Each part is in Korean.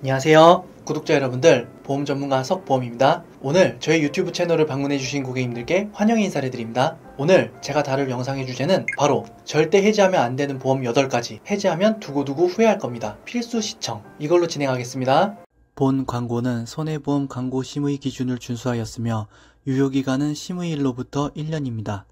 안녕하세요. 구독자 여러분들, 보험 전문가 석보험입니다. 오늘 저희 유튜브 채널을 방문해주신 고객님들께 환영 인사를 드립니다. 오늘 제가 다룰 영상의 주제는 바로 절대 해지하면 안 되는 보험 8가지, 해지하면 두고두고 후회할 겁니다. 필수 시청, 이걸로 진행하겠습니다. 본 광고는 손해보험 광고 심의 기준을 준수하였으며 유효기간은 심의일로부터 1년입니다.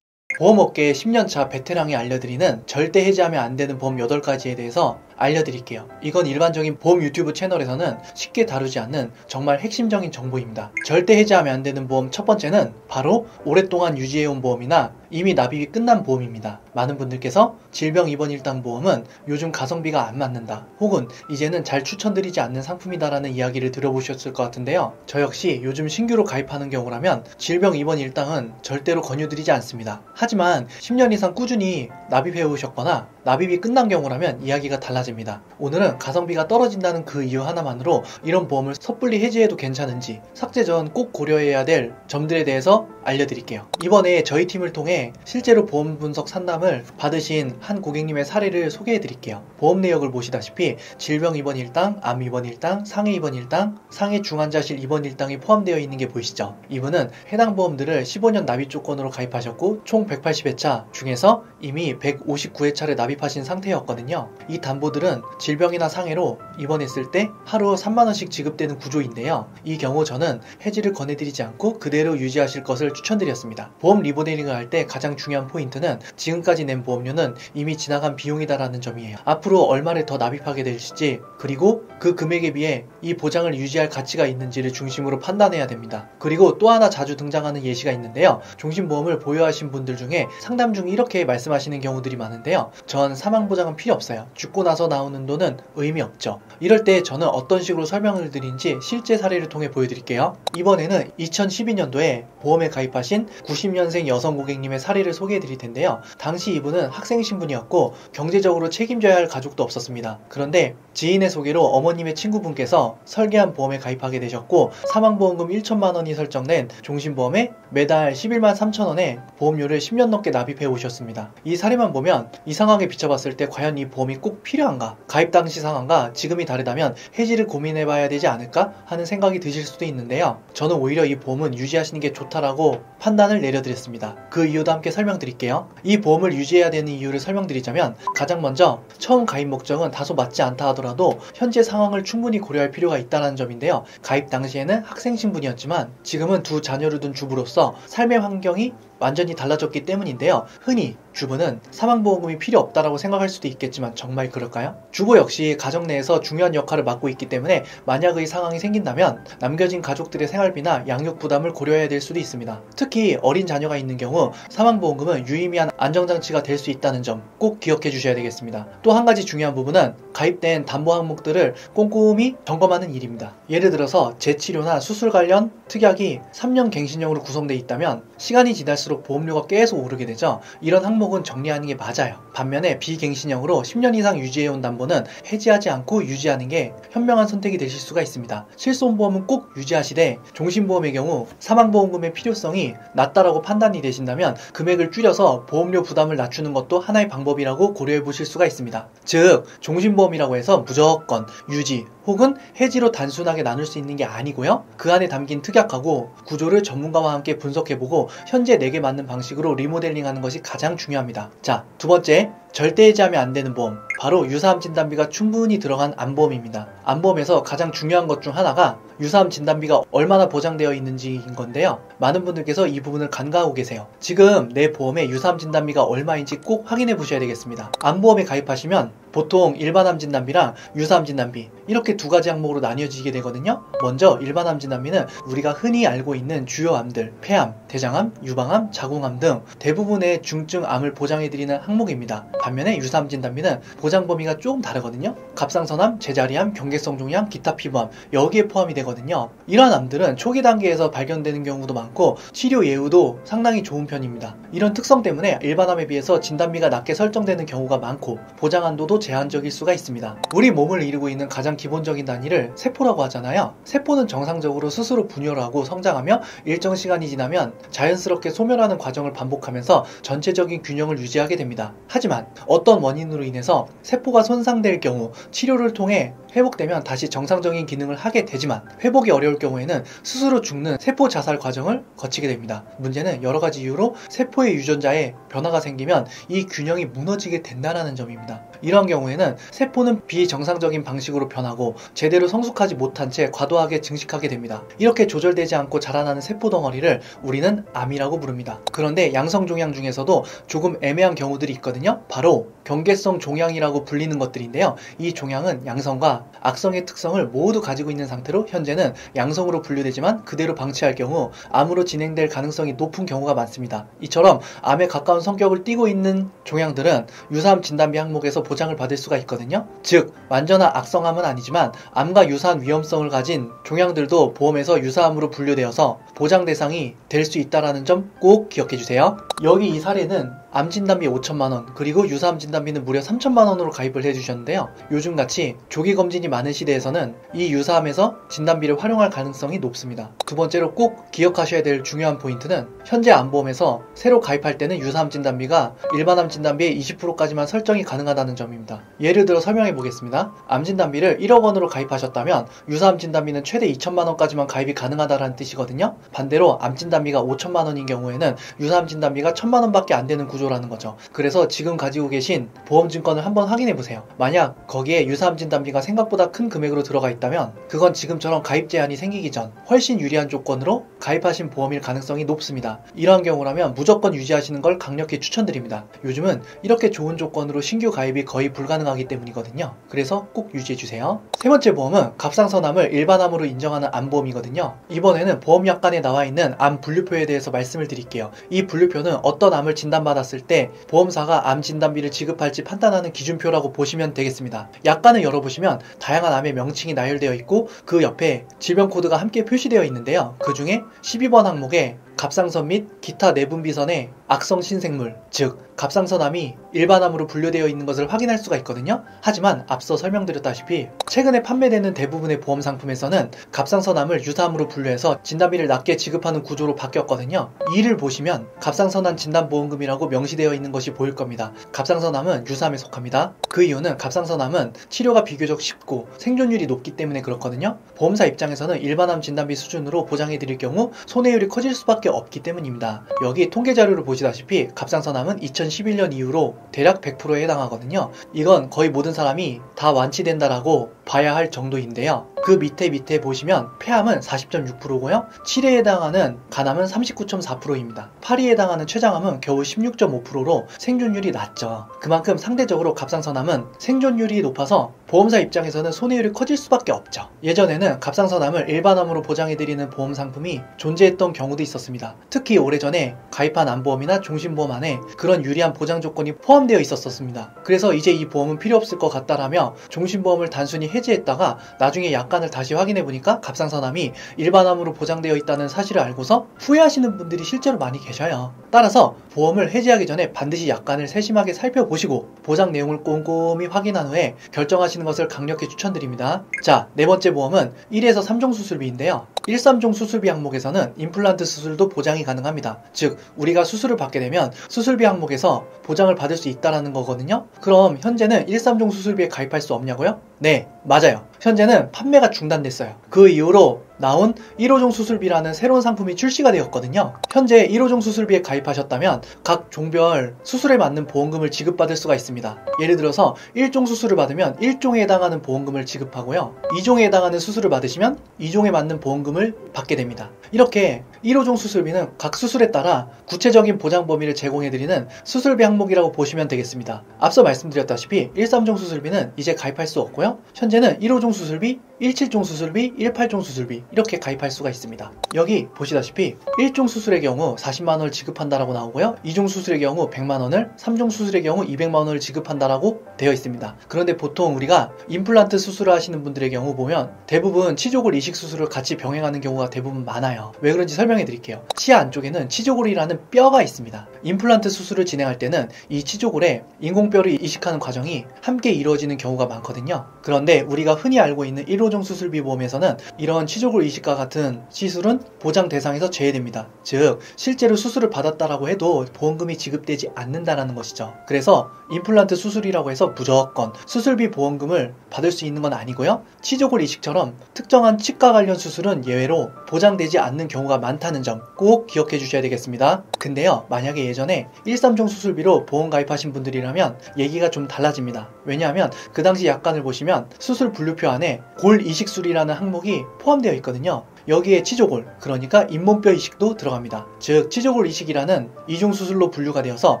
보험업계의 10년차 베테랑이 알려드리는 절대 해지하면 안 되는 보험 8가지에 대해서 알려드릴게요. 이건 일반적인 보험 유튜브 채널에서는 쉽게 다루지 않는 정말 핵심적인 정보입니다. 절대 해지하면 안 되는 보험 첫 번째는 바로 오랫동안 유지해온 보험이나 이미 납입이 끝난 보험입니다. 많은 분들께서 질병 입원 일당 보험은 요즘 가성비가 안 맞는다, 혹은 이제는 잘 추천드리지 않는 상품이다라는 이야기를 들어보셨을 것 같은데요. 저 역시 요즘 신규로 가입하는 경우라면 질병 입원 일당은 절대로 권유드리지 않습니다. 하지만 10년 이상 꾸준히 납입해 오셨거나 납입이 끝난 경우라면 이야기가 달라집니다. 오늘은 가성비가 떨어진다는 그 이유 하나만으로 이런 보험을 섣불리 해지해도 괜찮은지 삭제 전 꼭 고려해야 될 점들에 대해서 알려드릴게요. 이번에 저희 팀을 통해 실제로 보험 분석 상담을 받으신 한 고객님의 사례를 소개해 드릴게요. 보험 내역을 보시다시피 질병 입원 일당, 암 입원 일당, 상해 입원 일당, 상해 중환자실 입원 일당이 포함되어 있는 게 보이시죠? 이분은 해당 보험들을 15년 납입 조건으로 가입하셨고 총 180회차 중에서 이미 159회차를 납입하신 상태였거든요. 이 담보들은 질병이나 상해로 입원했을 때 하루 3만원씩 지급되는 구조인데요. 이 경우 저는 해지를 권해드리지 않고 그대로 유지하실 것을 추천드렸습니다. 보험 리모델링을 할 때 가장 중요한 포인트는 지금까지 낸 보험료는 이미 지나간 비용이다라는 점이에요. 앞으로 얼마를 더 납입하게 될지, 그리고 그 금액에 비해 이 보장을 유지할 가치가 있는지를 중심으로 판단해야 됩니다. 그리고 또 하나 자주 등장하는 예시가 있는데요. 종신보험을 보유하신 분들 중에 상담 중 이렇게 말씀하시는 경우들이 많은데요. 전 사망보장은 필요 없어요. 죽고 나서 나오는 돈은 의미 없죠. 이럴 때 저는 어떤 식으로 설명을 드리는지 실제 사례를 통해 보여드릴게요. 이번에는 2012년도에 보험에 가입하신 90년생 여성 고객님의 사례를 소개해 드릴 텐데요. 당시 이분은 학생 신분이었고 경제적으로 책임져야 할 가족도 없었습니다. 그런데 지인의 소개로 어머님의 친구분께서 설계한 보험에 가입하게 되셨고, 사망보험금 1천만 원이 설정된 종신보험에 매달 11만 3천 원의 보험료를 10년 넘게 납입해 오셨습니다. 이 사례만 보면 이 상황에 비춰봤을 때 과연 이 보험이 꼭 필요한가? 가입 당시 상황과 지금이 다르다면 해지를 고민해 봐야 되지 않을까 하는 생각이 드실 수도 있는데요. 저는 오히려 이 보험은 유지하시는 게 좋다라고 판단을 내려드렸습니다. 그 이유도 함께 설명드릴게요. 이 보험을 유지해야 되는 이유를 설명드리자면, 가장 먼저 처음 가입 목적은 다소 맞지 않다 하더라도 현재 상황을 충분히 고려할 필요가 있다는 점인데요. 가입 당시에는 학생 신분이었지만 지금은 두 자녀를 둔 주부로서 삶의 환경이 완전히 달라졌기 때문인데요. 흔히 주부는 사망보험금이 필요 없다라고 생각할 수도 있겠지만 정말 그럴까요? 주부 역시 가정 내에서 중요한 역할을 맡고 있기 때문에 만약의 상황이 생긴다면 남겨진 가족들의 생활비나 양육 부담을 고려해야 될 수도 있습니다. 특히 어린 자녀가 있는 경우 사망보험금은 유의미한 안정장치가 될 수 있다는 점 꼭 기억해 주셔야 되겠습니다. 또 한 가지 중요한 부분은 가입된 담보 항목들을 꼼꼼히 점검하는 일입니다. 예를 들어서 재치료나 수술 관련 특약이 3년 갱신형으로 구성되어 있다면 시간이 지날수록 보험료가 계속 오르게 되죠. 이런 항목은 정리하는 게 맞아요. 반면에 비갱신형으로 10년 이상 유지해온 담보는 해지하지 않고 유지하는 게 현명한 선택이 되실 수가 있습니다. 실손보험은 꼭 유지하시되 종신보험의 경우 사망보험금의 필요성이 낮다라고 판단이 되신다면 금액을 줄여서 보험료 부담을 낮추는 것도 하나의 방법이라고 고려해 보실 수가 있습니다. 즉 종신보험이라고 해서 무조건 유지 혹은 해지로 단순하게 나눌 수 있는 게 아니고요. 그 안에 담긴 특약하고 구조를 전문가와 함께 분석해보고 현재 내게 맞는 방식으로 리모델링하는 것이 가장 중요합니다. 자, 두 번째, 절대 해지하면 안 되는 보험, 바로 유사암 진단비가 충분히 들어간 암보험입니다. 암보험에서 가장 중요한 것 중 하나가 유사암 진단비가 얼마나 보장되어 있는지인 건데요. 많은 분들께서 이 부분을 간과하고 계세요. 지금 내 보험에 유사암 진단비가 얼마인지 꼭 확인해 보셔야 되겠습니다. 암보험에 가입하시면 보통 일반암 진단비랑 유사암 진단비, 이렇게 두 가지 항목으로 나뉘어지게 되거든요. 먼저 일반암 진단비는 우리가 흔히 알고 있는 주요 암들, 폐암, 대장암, 유방암, 자궁암 등 대부분의 중증 암을 보장해드리는 항목입니다. 반면에 유사암 진단비는 보장 범위가 조금 다르거든요. 갑상선암, 제자리암, 경계성 종양, 기타 피부암, 여기에 포함이 되거든요. 이러한 암들은 초기 단계에서 발견되는 경우도 많고 치료 예후도 상당히 좋은 편입니다. 이런 특성 때문에 일반암에 비해서 진단비가 낮게 설정되는 경우가 많고 보장 한도도 제한적일 수가 있습니다. 우리 몸을 이루고 있는 가장 기본적인 단위를 세포라고 하잖아요. 세포는 정상적으로 스스로 분열하고 성장하며 일정 시간이 지나면 자연스럽게 소멸하는 과정을 반복하면서 전체적인 균형을 유지하게 됩니다. 하지만 어떤 원인으로 인해서 세포가 손상될 경우 치료를 통해 회복되면 다시 정상적인 기능을 하게 되지만 회복이 어려울 경우에는 스스로 죽는 세포 자살 과정을 거치게 됩니다. 문제는 여러 가지 이유로 세포의 유전자에 변화가 생기면 이 균형이 무너지게 된다는 점입니다. 이런 경우에는 세포는 비정상적인 방식으로 변하고 제대로 성숙하지 못한 채 과도하게 증식하게 됩니다. 이렇게 조절되지 않고 자라나는 세포 덩어리를 우리는 암이라고 부릅니다. 그런데 양성 종양 중에서도 조금 애매한 경우들이 있거든요. 바로 경계성 종양이라고 불리는 것들인데요. 이 종양은 양성과 악성의 특성을 모두 가지고 있는 상태로 현재는 양성으로 분류되지만 그대로 방치할 경우 암으로 진행될 가능성이 높은 경우가 많습니다. 이처럼 암에 가까운 성격을 띠고 있는 종양들은 유사암 진단비 항목에서 보장을 받을 수가 있거든요. 즉 완전한 악성암은 아니지만 암과 유사한 위험성을 가진 종양들도 보험에서 유사암으로 분류되어서 보장 대상이 될 수 있다는 점 꼭 기억해 주세요. 여기 이 사례는 암 진단비 5천만원 그리고 유사암 진단비는 무려 3천만원으로 가입을 해주셨는데요. 요즘같이 조기검진이 많은 시대에서는 이 유사암에서 진단비를 활용할 가능성이 높습니다. 두 번째로 꼭 기억하셔야 될 중요한 포인트는 현재 암보험에서 새로 가입할 때는 유사암 진단비가 일반암 진단비의 20%까지만 설정이 가능하다는 점입니다. 예를 들어 설명해 보겠습니다. 암 진단비를 1억원으로 가입하셨다면 유사암 진단비는 최대 2천만원까지만 가입이 가능하다는 뜻이거든요. 반대로 암 진단비가 5천만원인 경우에는 유사암 진단비가 1,000만원밖에 안 되는 구조라는 거죠. 그래서 지금 가지고 계신 보험증권을 한번 확인해 보세요. 만약 거기에 유사암 진단비가 생각보다 큰 금액으로 들어가 있다면 그건 지금처럼 가입 제한이 생기기 전 훨씬 유리한 조건으로 가입하신 보험일 가능성이 높습니다. 이러한 경우라면 무조건 유지하시는 걸 강력히 추천드립니다. 요즘은 이렇게 좋은 조건으로 신규 가입이 거의 불가능하기 때문이거든요. 그래서 꼭 유지해 주세요. 세 번째 보험은 갑상선암을 일반암으로 인정하는 암보험이거든요. 이번에는 보험약관에 나와 있는 암 분류표에 대해서 말씀을 드릴게요. 이 분류표는 어떤 암을 진단받았을 때 보험사가 암 진단비를 지급할지 판단하는 기준표라고 보시면 되겠습니다. 약관을 열어보시면 다양한 암의 명칭이 나열되어 있고 그 옆에 질병 코드가 함께 표시되어 있는데요. 그 중에 12번 항목에 갑상선 및 기타 내분비선의 악성 신생물, 즉 갑상선암이 일반암으로 분류되어 있는 것을 확인할 수가 있거든요. 하지만 앞서 설명드렸다시피 최근에 판매되는 대부분의 보험 상품에서는 갑상선암을 유사암으로 분류해서 진단비를 낮게 지급하는 구조로 바뀌었거든요. 이를 보시면 갑상선암 진단보험금이라고 명시되어 있는 것이 보일 겁니다. 갑상선암은 유사암에 속합니다. 그 이유는 갑상선암은 치료가 비교적 쉽고 생존율이 높기 때문에 그렇거든요. 보험사 입장에서는 일반암 진단비 수준으로 보장해 드릴 경우 손해율이 커질 수밖에 없기 때문입니다. 여기 통계 자료를 보시다시피 갑상선암은 2011년 이후로 대략 100%에 해당하거든요. 이건 거의 모든 사람이 다 완치된다라고 봐야 할 정도인데요. 그 밑에 보시면 폐암은 40.6%고요. 7회에 해당하는 간암은 39.4%입니다. 8위에 해당하는 췌장암은 겨우 16.5%로 생존율이 낮죠. 그만큼 상대적으로 갑상선암은 생존율이 높아서 보험사 입장에서는 손해율이 커질 수밖에 없죠. 예전에는 갑상선암을 일반암으로 보장해드리는 보험 상품이 존재했던 경우도 있었습니다. 특히 오래전에 가입한 암보험이나 종신보험 안에 그런 유리한 보장 조건이 포함되어 있었습니다. 그래서 이제 이 보험은 필요 없을 것 같다라며 종신보험을 단순히 해지했다가 나중에 약관을 다시 확인해보니까 갑상선암이 일반암으로 보장되어 있다는 사실을 알고서 후회하시는 분들이 실제로 많이 계셔요. 따라서 보험을 해지하기 전에 반드시 약관을 세심하게 살펴보시고 보장 내용을 꼼꼼히 확인한 후에 결정하시는 것을 강력히 추천드립니다. 자, 네 번째 보험은 1에서 3종 수술비인데요. 1, 3종 수술비 항목에서는 임플란트 수술도 보장이 가능합니다. 즉 우리가 수술을 받게 되면 수술비 항목에서 보장을 받을 수 있다는 거거든요. 그럼 현재는 1, 3종 수술비에 가입할 수 없냐고요? 네, 맞아요. 현재는 판매가 중단됐어요. 그 이후로 나온 1호종 수술비라는 새로운 상품이 출시가 되었거든요. 현재 1호종 수술비에 가입하셨다면 각 종별 수술에 맞는 보험금을 지급받을 수가 있습니다. 예를 들어서 1종 수술을 받으면 1종에 해당하는 보험금을 지급하고요. 2종에 해당하는 수술을 받으시면 2종에 맞는 보험금을 받게 됩니다. 이렇게 1호종 수술비는 각 수술에 따라 구체적인 보장 범위를 제공해드리는 수술비 항목이라고 보시면 되겠습니다. 앞서 말씀드렸다시피 1, 3종 수술비는 이제 가입할 수 없고요. 현재는 1호종 수술비, 17종 수술비, 18종 수술비 이렇게 가입할 수가 있습니다. 여기 보시다시피 1종 수술의 경우 40만원을 지급한다라고 나오고요. 2종 수술의 경우 100만원을, 3종 수술의 경우 200만원을 지급한다라고 되어 있습니다. 그런데 보통 우리가 임플란트 수술을 하시는 분들의 경우 보면 대부분 치조골 이식 수술을 같이 병행하는 경우가 대부분 많아요. 왜 그런지 설명해 드릴게요. 치아 안쪽에는 치조골이라는 뼈가 있습니다. 임플란트 수술을 진행할 때는 이 치조골에 인공뼈를 이식하는 과정이 함께 이루어지는 경우가 많거든요. 그런데 우리가 흔히 알고 있는 1호종 1호종 수술비 보험에서는 이런 치조골 이식과 같은 시술은 보장 대상에서 제외됩니다. 즉 실제로 수술을 받았다라고 해도 보험금이 지급되지 않는다라는 것이죠. 그래서 임플란트 수술이라고 해서 무조건 수술비 보험금을 받을 수 있는 건 아니고요. 치조골 이식처럼 특정한 치과 관련 수술은 예외로 보장되지 않는 경우가 많다는 점 꼭 기억해 주셔야 되겠습니다. 근데요, 만약에 예전에 1, 3종 수술비로 보험 가입하신 분들이라면 얘기가 좀 달라집니다. 왜냐하면 그 당시 약관을 보시면 수술 분류표 안에 골 이식술이라는 항목이 포함되어 있거든요. 여기에 치조골, 그러니까 잇몸뼈 이식도 들어갑니다. 즉 치조골 이식이라는 2종 수술로 분류가 되어서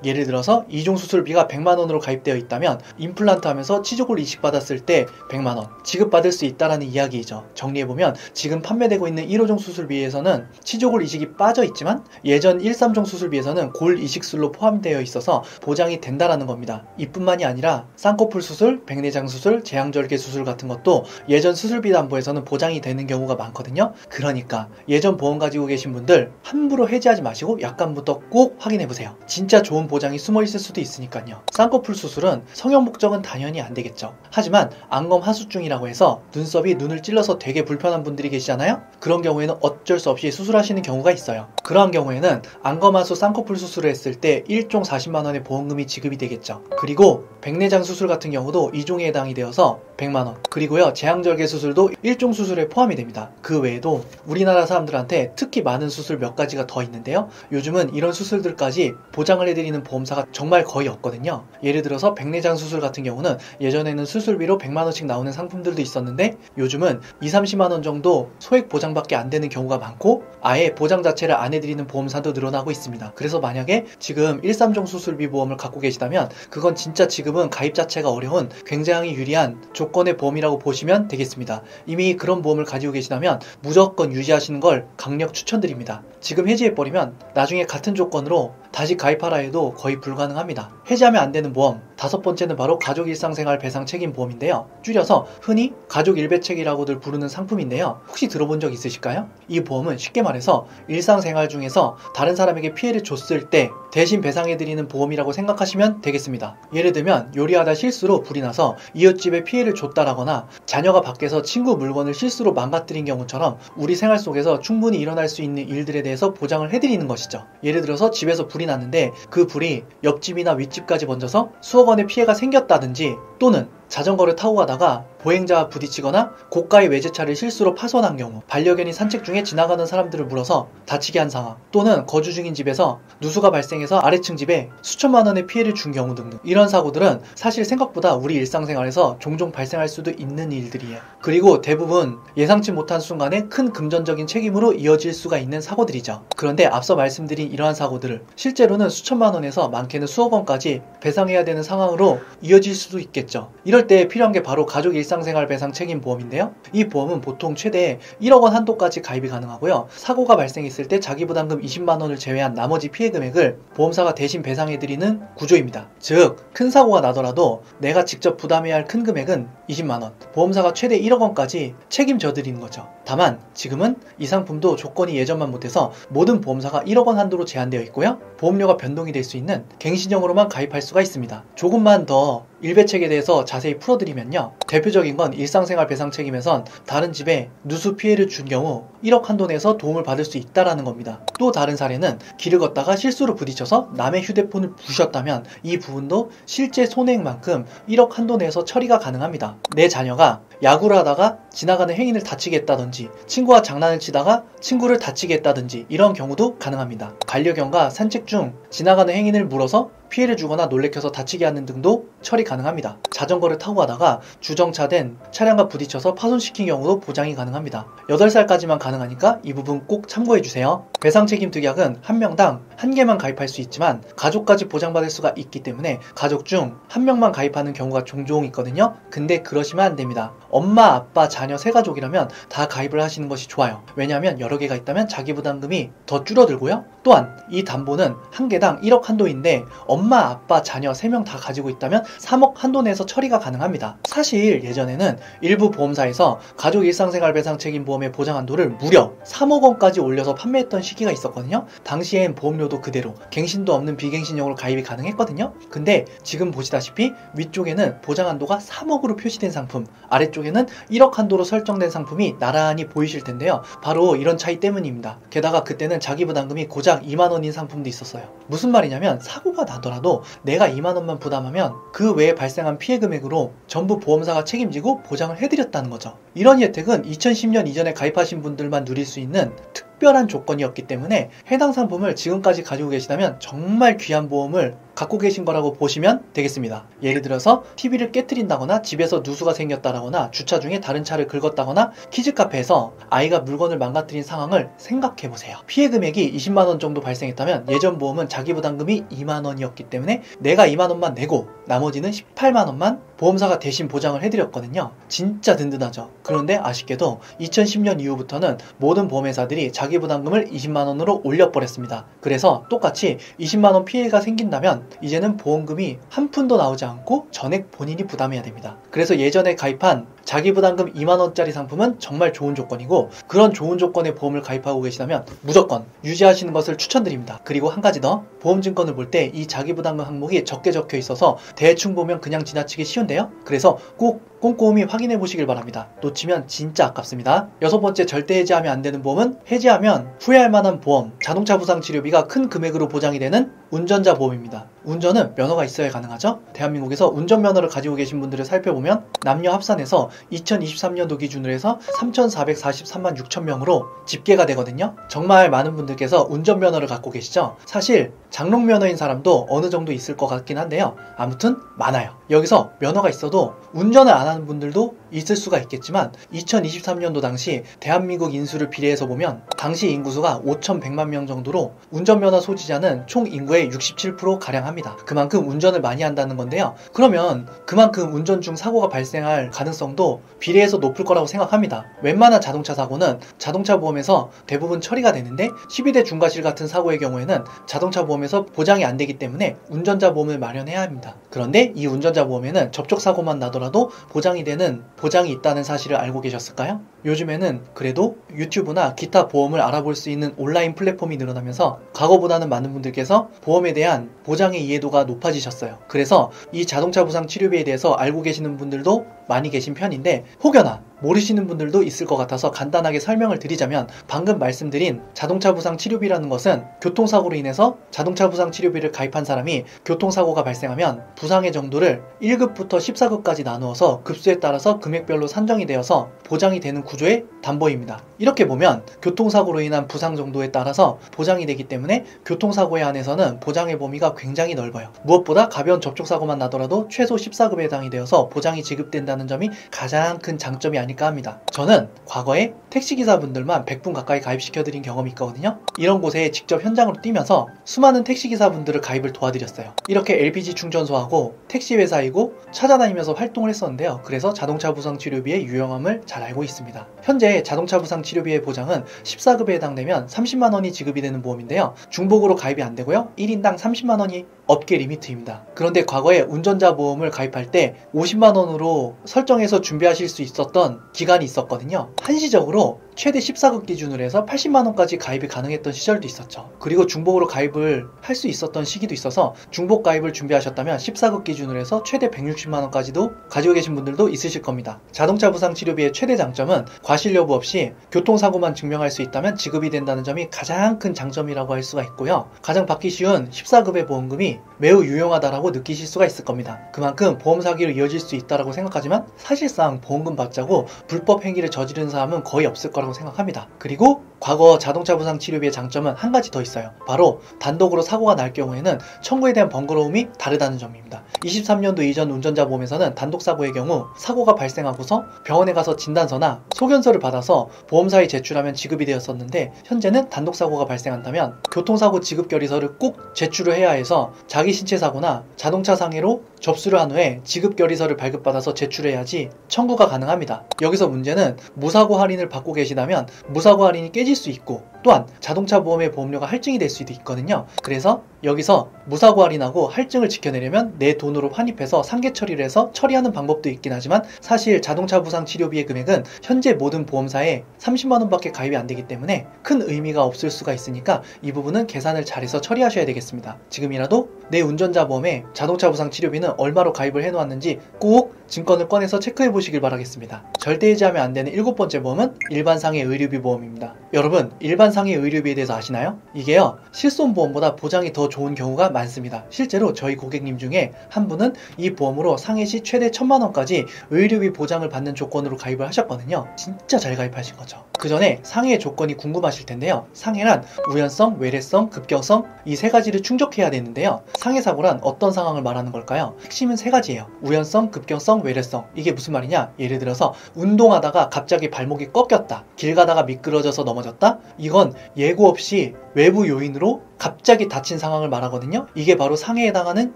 예를 들어서 2종 수술비가 100만원으로 가입되어 있다면 임플란트 하면서 치조골 이식 받았을 때 100만원 지급받을 수 있다라는 이야기이죠. 정리해보면 지금 판매되고 있는 1호종 수술비에서는 치조골 이식이 빠져 있지만 예전 1, 3종 수술비에서는 골 이식술로 포함되어 있어서 보장이 된다라는 겁니다. 이뿐만이 아니라 쌍꺼풀 수술, 백내장 수술, 제왕절개 수술 같은 것도 예전 수술비 담보에서는 보장이 되는 경우가 많거든요. 그러니까 예전 보험 가지고 계신 분들 함부로 해지하지 마시고 약관부터 꼭 확인해보세요. 진짜 좋은 보장이 숨어있을 수도 있으니까요. 쌍꺼풀 수술은 성형 목적은 당연히 안 되겠죠. 하지만 안검 하수증이라고 해서 눈썹이 눈을 찔러서 되게 불편한 분들이 계시잖아요. 그런 경우에는 어쩔 수 없이 수술하시는 경우가 있어요. 그러한 경우에는 안검 하수 쌍꺼풀 수술을 했을 때 1종 40만원의 보험금이 지급이 되겠죠. 그리고 백내장 수술 같은 경우도 2종에 해당이 되어서 100만원, 그리고요 제왕절개 수술도 1종 수술에 포함이 됩니다. 그 외에도 우리나라 사람들한테 특히 많은 수술 몇 가지가 더 있는데요, 요즘은 이런 수술들까지 보장을 해드리는 보험사가 정말 거의 없거든요. 예를 들어서 백내장 수술 같은 경우는 예전에는 수술비로 100만원씩 나오는 상품들도 있었는데 요즘은 2, 30만원 정도 소액 보장밖에 안 되는 경우가 많고 아예 보장 자체를 안 해드리는 보험사도 늘어나고 있습니다. 그래서 만약에 지금 1, 3종 수술비 보험을 갖고 계시다면 그건 진짜 지금은 가입 자체가 어려운 굉장히 유리한 조건의 보험이라고 보시면 되겠습니다. 이미 그런 보험을 가지고 계시다면 무조건 유지하시는 걸 강력 추천드립니다. 지금 해지해버리면 나중에 같은 조건으로 다시 가입하라 해도 거의 불가능합니다. 해지하면 안 되는 보험, 5번째는 바로 가족 일상생활 배상 책임 보험인데요. 줄여서 흔히 가족 일배책이라고들 부르는 상품인데요. 혹시 들어본 적 있으실까요? 이 보험은 쉽게 말해서 일상생활 중에서 다른 사람에게 피해를 줬을 때 대신 배상해드리는 보험이라고 생각하시면 되겠습니다. 예를 들면 요리하다 실수로 불이 나서 이웃집에 피해를 줬다라거나 자녀가 밖에서 친구 물건을 실수로 망가뜨린 경우처럼 우리 생활 속에서 충분히 일어날 수 있는 일들에 대해서 보장을 해드리는 것이죠. 예를 들어서 집에서 불이 났는데 그 불이 옆집이나 윗집까지 번져서 수억 원의 피해가 생겼다든지, 또는 자전거를 타고 가다가 보행자와 부딪히거나 고가의 외제차를 실수로 파손한 경우, 반려견이 산책 중에 지나가는 사람들을 물어서 다치게 한 상황, 또는 거주 중인 집에서 누수가 발생해서 아래층 집에 수천만 원의 피해를 준 경우 등등, 이런 사고들은 사실 생각보다 우리 일상생활에서 종종 발생할 수도 있는 일들이에요. 그리고 대부분 예상치 못한 순간에 큰 금전적인 책임으로 이어질 수가 있는 사고들이죠. 그런데 앞서 말씀드린 이러한 사고들을 실제로는 수천만 원에서 많게는 수억 원까지 배상해야 되는 상황으로 이어질 수도 있겠죠. 이럴 때 필요한 게 바로 가족 일상생활 배상 책임 보험인데요. 이 보험은 보통 최대 1억 원 한도까지 가입이 가능하고요. 사고가 발생했을 때 자기 부담금 20만 원을 제외한 나머지 피해 금액을 보험사가 대신 배상해드리는 구조입니다. 즉, 큰 사고가 나더라도 내가 직접 부담해야 할 큰 금액은 20만 원, 보험사가 최대 1억 원까지 책임져 드리는 거죠. 다만 지금은 이 상품도 조건이 예전만 못해서 모든 보험사가 1억 원 한도로 제한되어 있고요. 보험료가 변동이 될 수 있는 갱신형으로만 가입할 수가 있습니다. 조금만 더 일배책에 대해서 자세히 풀어드리면요, 대표적인 건 일상생활 배상 책임에선 다른 집에 누수 피해를 준 경우 1억 한도 내에서 도움을 받을 수 있다라는 겁니다. 또 다른 사례는 길을 걷다가 실수로 부딪혀서 남의 휴대폰을 부셨다면 이 부분도 실제 손해액만큼 1억 한도 내에서 처리가 가능합니다. 내 자녀가 야구를 하다가 지나가는 행인을 다치게 했다든지, 친구와 장난을 치다가 친구를 다치게 했다든지, 이런 경우도 가능합니다. 반려견과 산책 중 지나가는 행인을 물어서 피해를 주거나 놀래켜서 다치게 하는 등도 처리 가능합니다. 자전거를 타고 가다가 주정차된 차량과 부딪혀서 파손시킨 경우도 보장이 가능합니다. 8살까지만 가능하니까 이 부분 꼭 참고해주세요. 배상책임 특약은 한 명당 한 개만 가입할 수 있지만 가족까지 보장받을 수가 있기 때문에 가족 중 한 명만 가입하는 경우가 종종 있거든요. 근데 그러시면 안 됩니다. 엄마, 아빠, 자녀 세 가족이라면 다 가입을 하시는 것이 좋아요. 왜냐하면 여러 개가 있다면 자기 부담금이 더 줄어들고요. 또한 이 담보는 한 개당 1억 한도인데 엄마 엄마, 아빠, 자녀 3명 다 가지고 있다면 3억 한도 내에서 처리가 가능합니다. 사실 예전에는 일부 보험사에서 가족 일상생활 배상 책임 보험의 보장 한도를 무려 3억 원까지 올려서 판매했던 시기가 있었거든요. 당시엔 보험료도 그대로 갱신도 없는 비갱신형으로 가입이 가능했거든요. 근데 지금 보시다시피 위쪽에는 보장 한도가 3억으로 표시된 상품, 아래쪽에는 1억 한도로 설정된 상품이 나란히 보이실 텐데요. 바로 이런 차이 때문입니다. 게다가 그때는 자기 부담금이 고작 2만 원인 상품도 있었어요. 무슨 말이냐면 사고가 나더라도 내가 2만 원만 부담하면 그 외에 발생한 피해 금액으로 전부 보험사가 책임지고 보장을 해드렸다는 거죠. 이런 혜택은 2010년 이전에 가입하신 분들만 누릴 수 있는 특별한 조건이었기 때문에 해당 상품을 지금까지 가지고 계시다면 정말 귀한 보험을 갖고 계신 거라고 보시면 되겠습니다. 예를 들어서 TV를 깨트린다거나 집에서 누수가 생겼다거나 주차 중에 다른 차를 긁었다거나 키즈카페에서 아이가 물건을 망가뜨린 상황을 생각해보세요. 피해 금액이 20만 원 정도 발생했다면 예전 보험은 자기 부담금이 2만 원이었기 때문에 내가 2만 원만 내고 나머지는 18만 원만 보험사가 대신 보장을 해드렸거든요. 진짜 든든하죠. 그런데 아쉽게도 2010년 이후부터는 모든 보험회사들이 자기 부담금을 20만 원으로 올려버렸습니다. 그래서 똑같이 20만 원 피해가 생긴다면 이제는 보험금이 한 푼도 나오지 않고 전액 본인이 부담해야 됩니다. 그래서 예전에 가입한 자기 부담금 2만 원짜리 상품은 정말 좋은 조건이고, 그런 좋은 조건의 보험을 가입하고 계시다면 무조건 유지하시는 것을 추천드립니다. 그리고 한 가지 더, 보험증권을 볼 때 이 자기 부담금 항목이 적게 적혀 있어서 대충 보면 그냥 지나치기 쉬운데요. 그래서 꼭 꼼꼼히 확인해 보시길 바랍니다. 놓치면 진짜 아깝습니다. 6번째, 절대 해지하면 안 되는 보험은 해지하면 후회할 만한 보험, 자동차 부상 치료비가 큰 금액으로 보장이 되는 운전자 보험입니다. 운전은 면허가 있어야 가능하죠. 대한민국에서 운전면허를 가지고 계신 분들을 살펴보면 남녀 합산해서 2023년도 기준으로 해서 3,443만 6천 명으로 집계가 되거든요. 정말 많은 분들께서 운전면허를 갖고 계시죠. 사실 장롱면허인 사람도 어느 정도 있을 것 같긴 한데요. 아무튼 많아요. 여기서 면허가 있어도 운전을 안 하는 분들도 있을 수가 있겠지만 2023년도 당시 대한민국 인수를 비례해서 보면 당시 인구수가 5,100만 명 정도로 운전면허 소지자는 총 인구의 67%가량 합니다. 그만큼 운전을 많이 한다는 건데요. 그러면 그만큼 운전 중 사고가 발생할 가능성도 비례해서 높을 거라고 생각합니다. 웬만한 자동차 사고는 자동차 보험에서 대부분 처리가 되는데 12대 중과실 같은 사고의 경우에는 자동차 보험에서 보장이 안 되기 때문에 운전자 보험을 마련해야 합니다. 그런데 이 운전자 보험에는 접촉사고만 나더라도 보장이 있다는 사실을 알고 계셨을까요? 요즘에는 그래도 유튜브나 기타 보험을 알아볼 수 있는 온라인 플랫폼이 늘어나면서 과거보다는 많은 분들께서 보험에 대한 보장의 이해도가 높아지셨어요. 그래서 이 자동차 부상 치료비에 대해서 알고 계시는 분들도 많이 계신 편인데, 혹여나 모르시는 분들도 있을 것 같아서 간단하게 설명을 드리자면, 방금 말씀드린 자동차 부상 치료비라는 것은 교통사고로 인해서 자동차 부상 치료비를 가입한 사람이 교통사고가 발생하면 부상의 정도를 1급부터 14급까지 나누어서 급수에 따라서 금액별로 산정이 되어서 보장이 되는 구조의 담보입니다. 이렇게 보면 교통사고로 인한 부상 정도에 따라서 보장이 되기 때문에 교통사고에 한해서는 보장의 범위가 굉장히 넓어요. 무엇보다 가벼운 접촉사고만 나더라도 최소 14급에 해당이 되어서 보장이 지급된다는 점이 가장 큰 장점이 아닐까 합니다. 저는 과거에 택시기사분들만 100분 가까이 가입시켜드린 경험이 있거든요. 이런 곳에 직접 현장으로 뛰면서 수많은 택시기사분들을 가입을 도와드렸어요. 이렇게 LPG 충전소하고 택시회사이고 찾아다니면서 활동을 했었는데요. 그래서 자동차 부상 치료비의 유용함을 잘 알고 있습니다. 현재 자동차 부상 치료비의 보장은 14급에 해당되면 30만 원이 지급이 되는 보험인데요. 중복으로 가입이 안 되고요. 1인당 30만 원이 업계 리미트입니다. 그런데 과거에 운전자 보험을 가입할 때 50만 원으로 설정해서 준비하실 수 있었던 기간이 있었거든요. 한시적으로 최대 14급 기준으로 해서 80만 원까지 가입이 가능했던 시절도 있었죠. 그리고 중복으로 가입을 할 수 있었던 시기도 있어서 중복 가입을 준비하셨다면 14급 기준으로 해서 최대 160만 원까지도 가지고 계신 분들도 있으실 겁니다. 자동차 부상 치료비의 최대 장점은 과실 여부 없이 교통사고만 증명할 수 있다면 지급이 된다는 점이 가장 큰 장점이라고 할 수가 있고요. 가장 받기 쉬운 14급의 보험금이 매우 유용하다라고 느끼실 수가 있을 겁니다. 그만큼 보험 사기로 이어질 수 있다라고 생각하지만 사실상 보험금 받자고 불법 행위를 저지르는 사람은 거의 없을 거라고 생각합니다. 그리고 과거 자동차 부상 치료비의 장점은 한 가지 더 있어요. 바로 단독으로 사고가 날 경우에는 청구에 대한 번거로움이 다르다는 점입니다. 23년도 이전 운전자 보험에서는 단독 사고의 경우 사고가 발생하고서 병원에 가서 진단서나 소견서를 받아서 보험사에 제출하면 지급이 되었었는데, 현재는 단독 사고가 발생한다면 교통사고 지급 결의서를 꼭 제출을 해야 해서 자기 신체 사고나 자동차 상해로 접수를 한 후에 지급 결의서를 발급받아서 제출해야지 청구가 가능합니다. 여기서 문제는 무사고 할인을 받고 계시는 계시다면 무사고 할인이 깨질 수 있고, 또한 자동차 보험의 보험료가 할증이 될 수도 있거든요. 그래서 여기서 무사고 할인하고 할증을 지켜내려면 내 돈으로 환입해서 상계 처리를 해서 처리하는 방법도 있긴 하지만, 사실 자동차 부상 치료비의 금액은 현재 모든 보험사에 30만원 밖에 가입이 안 되기 때문에 큰 의미가 없을 수가 있으니까 이 부분은 계산을 잘해서 처리하셔야 되겠습니다. 지금이라도 내 운전자 보험에 자동차 부상 치료비는 얼마로 가입을 해놓았는지 꼭 증권을 꺼내서 체크해 보시길 바라겠습니다. 절대 해지하면 안 되는 7번째 보험은 일반 상해 의료비 보험입니다. 여러분, 일반 상해 의료비에 대해서 아시나요? 이게요, 실손보험보다 보장이 더 좋은 경우가 많습니다. 실제로 저희 고객님 중에 한 분은 이 보험으로 상해 시 최대 1000만원까지 의료비 보장을 받는 조건으로 가입을 하셨거든요. 진짜 잘 가입하신 거죠. 그 전에 상해의 조건이 궁금하실 텐데요. 상해란 우연성, 외래성, 급격성, 이 세 가지를 충족해야 되는데요. 상해 사고란 어떤 상황을 말하는 걸까요? 핵심은 세 가지예요. 우연성, 급격성, 외래성. 이게 무슨 말이냐? 예를 들어서 운동하다가 갑자기 발목이 꺾였다, 길 가다가 미끄러져서 넘어졌다. 이건 예고 없이 외부 요인으로 갑자기 다친 상황을 말하거든요. 이게 바로 상해에 해당하는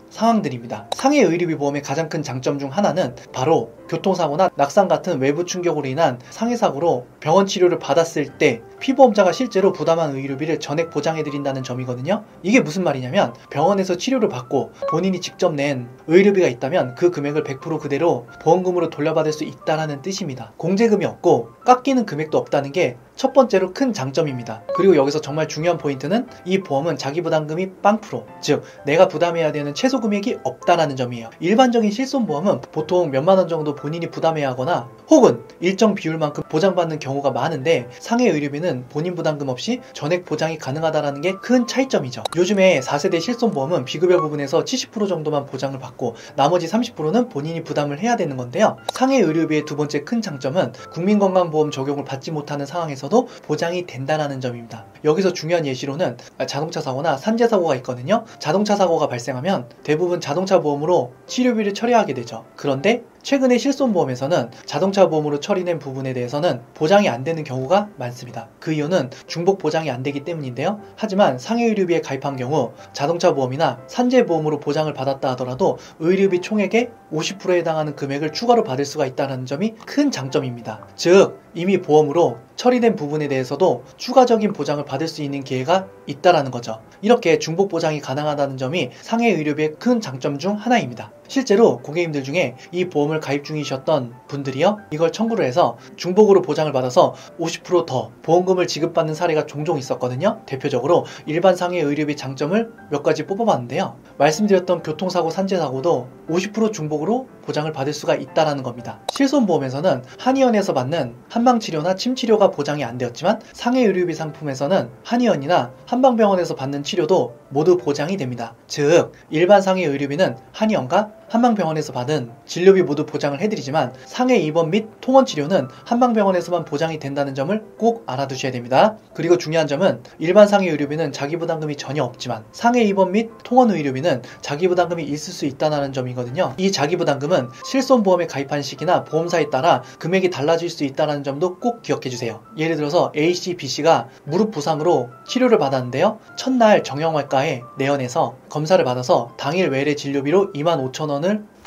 상황들입니다. 상해 의료비 보험의 가장 큰 장점 중 하나는 바로 교통사고나 낙상 같은 외부 충격으로 인한 상해 사고로 병원 치료를 받았을 때 피보험자가 실제로 부담한 의료비를 전액 보장해드린다는 점이거든요. 이게 무슨 말이냐면, 병원에서 치료를 받고 본인이 직접 낸 의료비가 있다면 그 금액을 100% 그대로 보험금으로 돌려받을 수 있다는 뜻입니다. 공제금이 없고 깎이는 금액도 없다는 게 첫 번째로 큰 장점입니다. 그리고 여기서 정말 중요한 포인트는 이 보험은 자기 부담금이 0%, 즉 내가 부담해야 되는 최소 금액이 없다라는 점이에요. 일반적인 실손보험은 보통 몇만 원 정도 본인이 부담해야 하거나 혹은 일정 비율만큼 보장받는 경우가 많은데, 상해 의료비는 본인 부담금 없이 전액 보장이 가능하다는 게 큰 차이점이죠. 요즘에 4세대 실손보험은 비급여 부분에서 70% 정도만 보장을 받고 나머지 30%는 본인이 부담을 해야 되는 건데요. 상해 의료비의 두 번째 큰 장점은 국민건강보험 적용을 받지 못하는 상황에서도 보장이 된다는 점입니다. 여기서 중요한 예시로는 자동차 사고나 산재 사고가 있거든요. 자동차 사고가 발생하면 대부분 자동차 보험으로 치료비를 처리하게 되죠. 그런데 최근에 실손보험에서는 자동차 보험으로 처리된 부분에 대해서는 보장이 안 되는 경우가 많습니다. 그 이유는 중복 보장이 안 되기 때문인데요. 하지만 상해 의료비에 가입한 경우 자동차 보험이나 산재 보험으로 보장을 받았다 하더라도 의료비 총액의 50%에 해당하는 금액을 추가로 받을 수가 있다는 점이 큰 장점입니다. 즉 이미 보험으로 처리된 부분에 대해서도 추가적인 보장을 받을 수 있는 기회가 있다라는 거죠. 이렇게 중복 보장이 가능하다는 점이 상해 의료비의 큰 장점 중 하나입니다. 실제로 고객님들 중에 이 보험을 가입 중이셨던 분들이요, 이걸 청구를 해서 중복으로 보장을 받아서 50%더 보험금을 지급받는 사례가 종종 있었거든요. 대표적으로 일반 상해 의료비 장점을 몇 가지 뽑아봤는데요. 말씀드렸던 교통사고, 산재사고도 50% 중복으로 보장을 받을 수가 있다는 겁니다. 실손보험에서는 한의원에서 받는 한방치료나 침치료가 보장이 안 되었지만, 상해 의료비 상품에서는 한의원이나 한방병원에서 받는 치료도 모두 보장이 됩니다. 즉 일반 상해 의료비는 한의원과 한방병원에서 받은 진료비 모두 보장을 해드리지만, 상해 입원 및 통원 치료는 한방병원에서만 보장이 된다는 점을 꼭 알아두셔야 됩니다. 그리고 중요한 점은 일반 상해 의료비는 자기 부담금이 전혀 없지만 상해 입원 및 통원 의료비는 자기 부담금이 있을 수 있다는 점이거든요. 이 자기 부담금은 실손보험에 가입한 시기나 보험사에 따라 금액이 달라질 수 있다는 점도 꼭 기억해 주세요. 예를 들어서 A씨, B씨가 무릎 부상으로 치료를 받았는데요. 첫날 정형외과에 내원해서 검사를 받아서 당일 외래 진료비로 25,000원을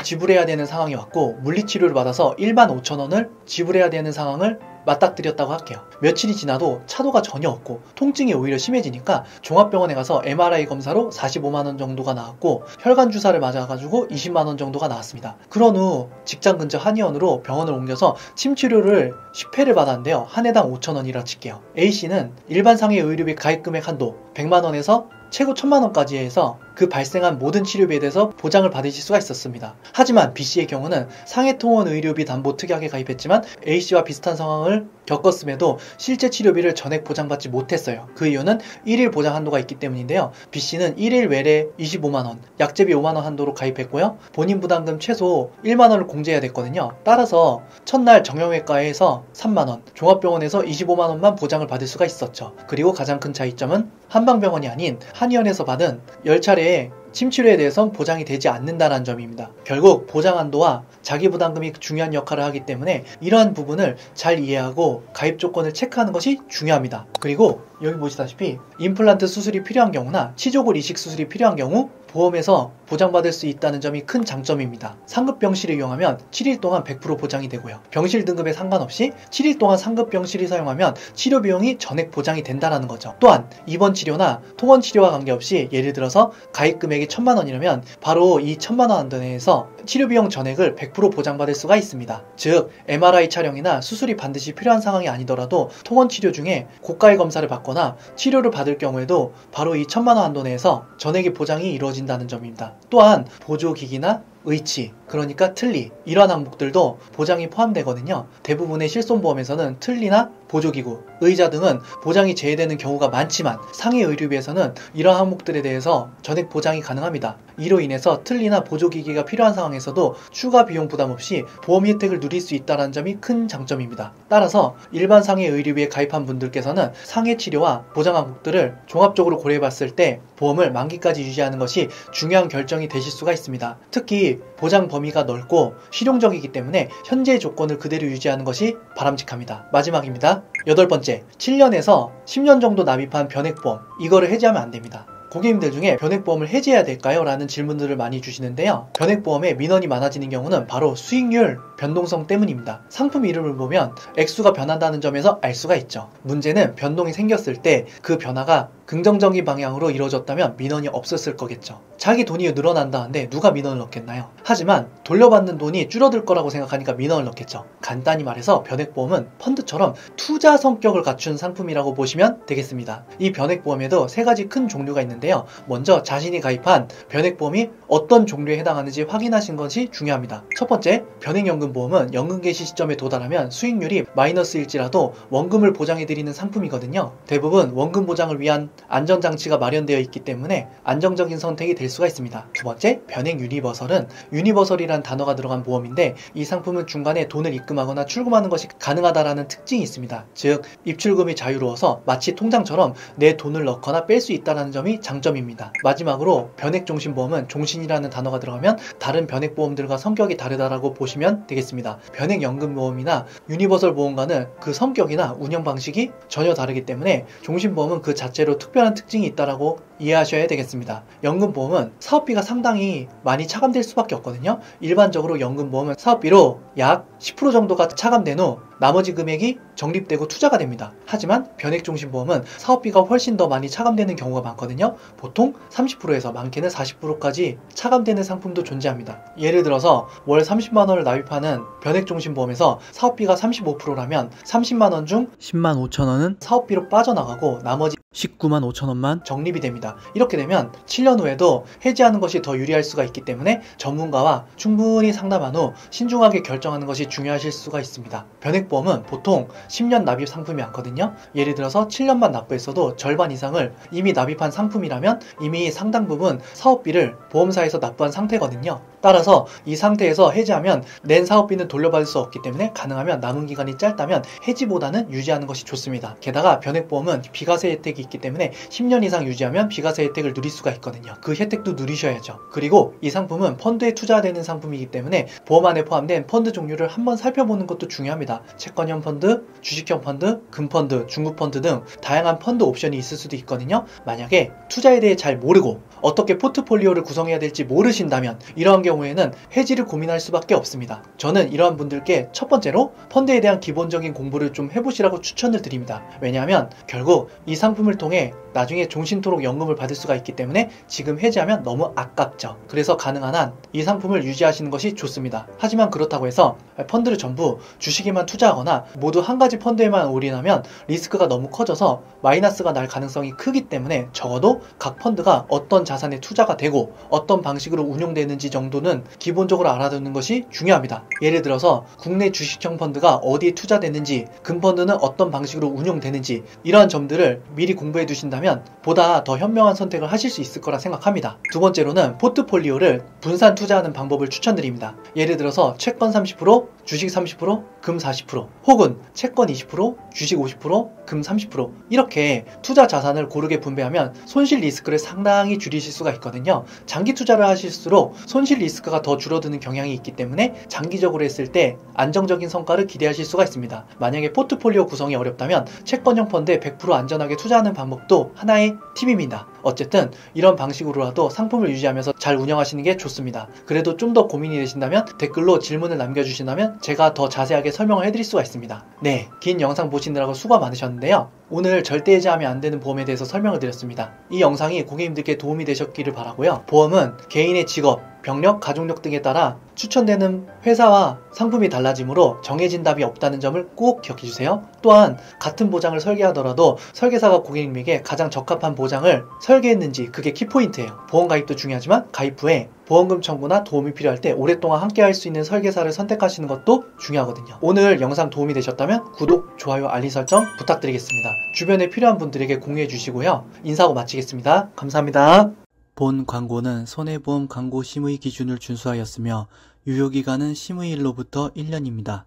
지불해야 되는 상황이 왔고, 물리치료를 받아서 15,000원을 지불해야 되는 상황을 맞닥뜨렸다고 할게요. 며칠이 지나도 차도가 전혀 없고 통증이 오히려 심해지니까 종합병원에 가서 MRI 검사로 45만원 정도가 나왔고, 혈관 주사를 맞아가지고 20만원 정도가 나왔습니다. 그런 후 직장 근처 한의원으로 병원을 옮겨서 침치료를 10회를 받았는데요. 한 해당 5,000원이라 칠게요. A씨는 일반 상해 의료비 가입 금액 한도 100만원에서 최고 1000만원까지 해서 그 발생한 모든 치료비에 대해서 보장을 받으실 수가 있었습니다. 하지만 B씨의 경우는 상해통원 의료비 담보 특약에 가입했지만 A씨와 비슷한 상황을 겪었음에도 실제 치료비를 전액 보장받지 못했어요. 그 이유는 1일 보장 한도가 있기 때문인데요. B씨는 1일 외래 25만원, 약제비 5만원 한도로 가입했고요. 본인 부담금 최소 1만원을 공제해야 됐거든요. 따라서 첫날 정형외과에서 3만원, 종합병원에서 25만원만 보장을 받을 수가 있었죠. 그리고 가장 큰 차이점은 한방병원이 아닌 한의원에서 받은 10차례의 침취율에 대해선 보장이 되지 않는다는 점입니다. 결국 보장 한도와 자기부담금이 중요한 역할을 하기 때문에 이러한 부분을 잘 이해하고 가입 조건을 체크하는 것이 중요합니다. 그리고 여기 보시다시피 임플란트 수술이 필요한 경우나 치조골 이식 수술이 필요한 경우 보험에서 보장받을 수 있다는 점이 큰 장점입니다. 상급 병실을 이용하면 7일 동안 100% 보장이 되고요. 병실 등급에 상관없이 7일 동안 상급 병실을 사용하면 치료 비용이 전액 보장이 된다는 거죠. 또한 입원 치료나 통원 치료와 관계없이 예를 들어서 가입 금액이 1,000만 원이라면 바로 이 1,000만 원 내에서 치료 비용 전액을 100% 보장받을 수가 있습니다. 즉 MRI 촬영이나 수술이 반드시 필요한 상황이 아니더라도 통원 치료 중에 고가의 검사를 받거나 치료를 받을 경우에도 바로 이 1,000만 원 한도 내에서 전액의 보장이 이루어진다는 점입니다. 또한 보조기기나 의치, 그러니까 틀니, 이러한 항목들도 보장이 포함되거든요. 대부분의 실손보험에서는 틀니나 보조기구, 의자 등은 보장이 제외되는 경우가 많지만 상해 의료비에서는 이러한 항목들에 대해서 전액 보장이 가능합니다. 이로 인해서 틀니나 보조기기가 필요한 상황에서도 추가 비용 부담 없이 보험 혜택을 누릴 수 있다는 점이 큰 장점입니다. 따라서 일반 상해 의료비에 가입한 분들께서는 상해 치료와 보장 항목들을 종합적으로 고려해봤을 때 보험을 만기까지 유지하는 것이 중요한 결정이 되실 수가 있습니다. 특히 보장 범위가 넓고 실용적이기 때문에 현재의 조건을 그대로 유지하는 것이 바람직합니다. 마지막입니다. 8번째, 7년에서 10년 정도 납입한 변액보험, 이거를 해지하면 안 됩니다. 고객님들 중에 변액보험을 해지해야 될까요? 라는 질문들을 많이 주시는데요. 변액보험에 민원이 많아지는 경우는 바로 수익률 변동성 때문입니다. 상품 이름을 보면 액수가 변한다는 점에서 알 수가 있죠. 문제는 변동이 생겼을 때 그 변화가 긍정적인 방향으로 이루어졌다면 민원이 없었을 거겠죠. 자기 돈이 늘어난다는데 누가 민원을 넣겠나요? 하지만 돌려받는 돈이 줄어들 거라고 생각하니까 민원을 넣겠죠. 간단히 말해서 변액보험은 펀드처럼 투자 성격을 갖춘 상품이라고 보시면 되겠습니다. 이 변액보험에도 3가지 큰 종류가 있는데요. 먼저 자신이 가입한 변액보험이 어떤 종류에 해당하는지 확인하신 것이 중요합니다. 첫 번째, 변액연금보험은 연금 개시 시점에 도달하면 수익률이 마이너스일지라도 원금을 보장해드리는 상품이거든요. 대부분 원금 보장을 위한 안전장치가 마련되어 있기 때문에 안정적인 선택이 될 수가 있습니다. 두 번째, 변액 유니버설은 유니버설이란 단어가 들어간 보험인데 이 상품은 중간에 돈을 입금하거나 출금하는 것이 가능하다라는 특징이 있습니다. 즉, 입출금이 자유로워서 마치 통장처럼 내 돈을 넣거나 뺄 수 있다는 점이 장점입니다. 마지막으로 변액종신보험은 종신이라는 단어가 들어가면 다른 변액보험들과 성격이 다르다라고 보시면 되겠습니다. 변액연금보험이나 유니버설 보험과는 그 성격이나 운영 방식이 전혀 다르기 때문에 종신보험은 그 자체로 특별한 특징이 있다라고 이해하셔야 되겠습니다. 연금보험은 사업비가 상당히 많이 차감될 수밖에 없거든요. 일반적으로 연금보험은 사업비로 약 10% 정도가 차감된 후 나머지 금액이 적립되고 투자가 됩니다. 하지만 변액종신보험은 사업비가 훨씬 더 많이 차감되는 경우가 많거든요. 보통 30%에서 많게는 40%까지 차감되는 상품도 존재합니다. 예를 들어서 월 30만원을 납입하는 변액종신보험에서 사업비가 35%라면 30만원 중 10만 5천원은 사업비로 빠져나가고 나머지 19만 5천원만 적립이 됩니다. 이렇게 되면 7년 후에도 해지하는 것이 더 유리할 수가 있기 때문에 전문가와 충분히 상담한 후 신중하게 결정하는 것이 중요하실 수가 있습니다. 변액보험은 보통 10년 납입 상품이 많거든요. 예를 들어서 7년만 납부했어도 절반 이상을 이미 납입한 상품이라면 이미 상당 부분 사업비를 보험사에서 납부한 상태거든요. 따라서 이 상태에서 해지하면 낸 사업비는 돌려받을 수 없기 때문에 가능하면 남은 기간이 짧다면 해지보다는 유지하는 것이 좋습니다. 게다가 변액보험은 비과세 혜택이 있기 때문에 10년 이상 유지하면 비과세 혜택을 누릴 수가 있거든요. 그 혜택도 누리셔야죠. 그리고 이 상품은 펀드에 투자되는 상품이기 때문에 보험 안에 포함된 펀드 종류를 한번 살펴보는 것도 중요합니다. 채권형 펀드, 주식형 펀드, 금펀드, 중국펀드 등 다양한 펀드 옵션이 있을 수도 있거든요. 만약에 투자에 대해 잘 모르고 어떻게 포트폴리오를 구성해야 될지 모르신다면 이러한 경우에는 해지를 고민할 수밖에 없습니다. 저는 이러한 분들께 첫 번째로 펀드에 대한 기본적인 공부를 좀 해보시라고 추천을 드립니다. 왜냐하면 결국 이 상품을 통해 나중에 종신토록 연금을 받을 수가 있기 때문에 지금 해지하면 너무 아깝죠. 그래서 가능한 한 이 상품을 유지하시는 것이 좋습니다. 하지만 그렇다고 해서 펀드를 전부 주식에만 투자하거나 모두 한 가지 펀드에만 올인하면 리스크가 너무 커져서 마이너스가 날 가능성이 크기 때문에 적어도 각 펀드가 어떤 자산에 투자가 되고 어떤 방식으로 운용되는지 정도는 기본적으로 알아두는 것이 중요합니다. 예를 들어서 국내 주식형 펀드가 어디에 투자되는지, 금펀드는 어떤 방식으로 운용되는지 이러한 점들을 미리 공부해 두신다면 보다 더 현명한 선택을 하실 수 있을 거라 생각합니다. 두 번째로는 포트폴리오를 분산 투자하는 방법을 추천드립니다. 예를 들어서 채권 30%, 주식 30%, 금 40%, 혹은 채권 20%, 주식 50%, 금 30% 이렇게 투자 자산을 고르게 분배하면 손실 리스크를 상당히 줄이실 수가 있거든요. 장기 투자를 하실수록 손실 리스크가 더 줄어드는 경향이 있기 때문에 장기적으로 했을 때 안정적인 성과를 기대하실 수가 있습니다. 만약에 포트폴리오 구성이 어렵다면 채권형 펀드에 100% 안전하게 투자하는 방법도 하나의 팁입니다. 어쨌든 이런 방식으로라도 상품을 유지하면서 잘 운영하시는 게 좋습니다. 그래도 좀 더 고민이 되신다면 댓글로 질문을 남겨주신다면 제가 더 자세하게 설명을 해드릴 수가 있습니다. 네, 긴 영상 보시느라고 수고 많으셨는데요. 오늘 절대 해지하면 안 되는 보험에 대해서 설명을 드렸습니다. 이 영상이 고객님들께 도움이 되셨기를 바라고요. 보험은 개인의 직업, 병력, 가족력 등에 따라 추천되는 회사와 상품이 달라지므로 정해진 답이 없다는 점을 꼭 기억해주세요. 또한 같은 보장을 설계하더라도 설계사가 고객님에게 가장 적합한 보장을 설계했는지 그게 키포인트예요. 보험 가입도 중요하지만 가입 후에 보험금 청구나 도움이 필요할 때 오랫동안 함께 할 수 있는 설계사를 선택하시는 것도 중요하거든요. 오늘 영상 도움이 되셨다면 구독, 좋아요, 알림 설정 부탁드리겠습니다. 주변에 필요한 분들에게 공유해 주시고요. 인사하고 마치겠습니다. 감사합니다. 본 광고는 손해보험 광고 심의 기준을 준수하였으며 유효기간은 심의일로부터 1년입니다.